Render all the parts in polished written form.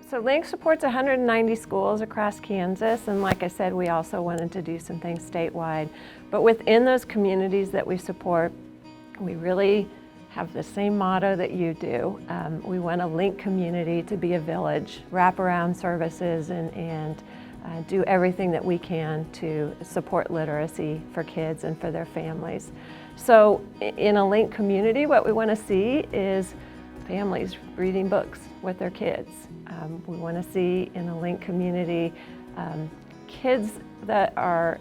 So Link supports 190 schools across Kansas, and like I said, we also wanted to do some things statewide. But within those communities that we support, we really have the same motto that you do. We want a Link community to be a village, wrap around services and do everything that we can to support literacy for kids and for their families. So in a Link community, what we want to see is families reading books with their kids. We want to see in a Link community kids that are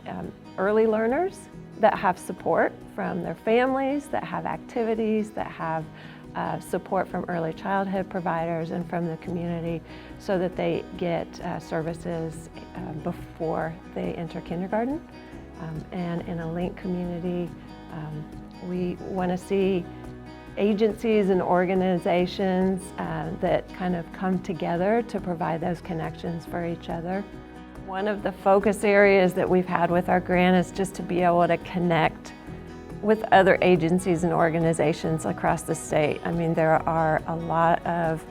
early learners, that have support from their families, that have activities, that have support from early childhood providers and from the community so that they get services before they enter kindergarten. And in a Link community, we want to see agencies and organizations that kind of come together to provide those connections for each other. One of the focus areas that we've had with our grant is just to be able to connect with other agencies and organizations across the state. I mean, there are a lot of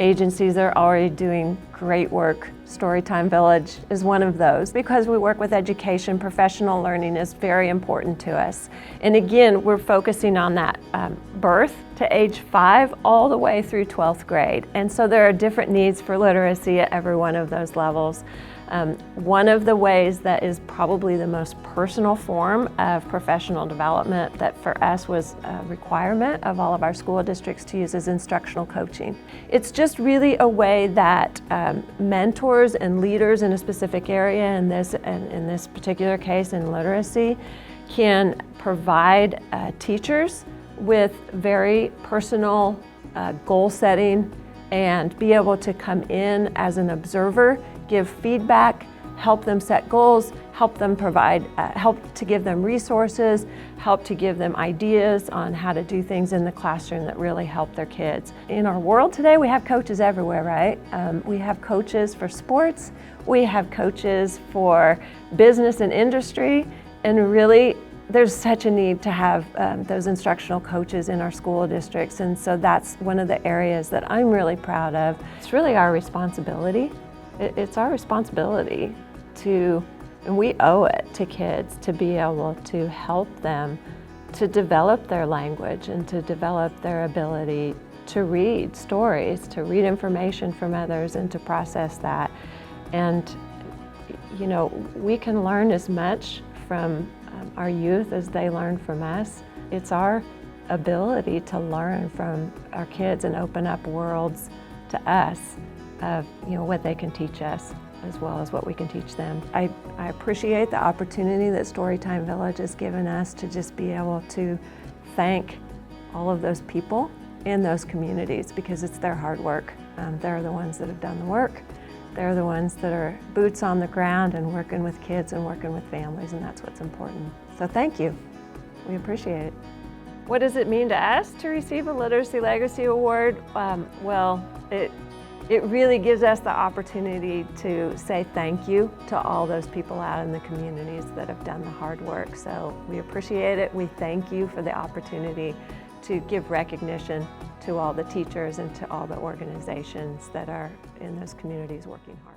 agencies that are already doing great work. Storytime Village is one of those. Because we work with education, professional learning is very important to us. And again, we're focusing on that birth to age 5 all the way through 12th grade. And so there are different needs for literacy at every one of those levels. One of the ways that is probably the most personal form of professional development that for us was a requirement of all of our school districts to use is instructional coaching. It's just really a way that mentors and leaders in a specific area, in this particular case in literacy, can provide teachers with very personal goal setting and be able to come in as an observer, give feedback, help them set goals, help them provide, help to give them resources, help to give them ideas on how to do things in the classroom that really help their kids. In our world today, we have coaches everywhere, right? We have coaches for sports, we have coaches for business and industry, and really there's such a need to have those instructional coaches in our school districts, and so that's one of the areas that I'm really proud of. It's really our responsibility. It's our responsibility to, and we owe it to kids to be able to help them to develop their language and to develop their ability to read stories, to read information from others and to process that. And you know, we can learn as much from our youth as they learn from us. It's our ability to learn from our kids and open up worlds to us of what they can teach us as well as what we can teach them. I appreciate the opportunity that Storytime Village has given us to just be able to thank all of those people in those communities because it's their hard work. They're the ones that have done the work. They're the ones that are boots on the ground and working with kids and working with families, and that's what's important. So thank you. We appreciate it. What does it mean to us to receive a Literacy Legacy Award? Well, it really gives us the opportunity to say thank you to all those people out in the communities that have done the hard work. So we appreciate it. We thank you for the opportunity to give recognition to all the teachers and to all the organizations that are in those communities working hard.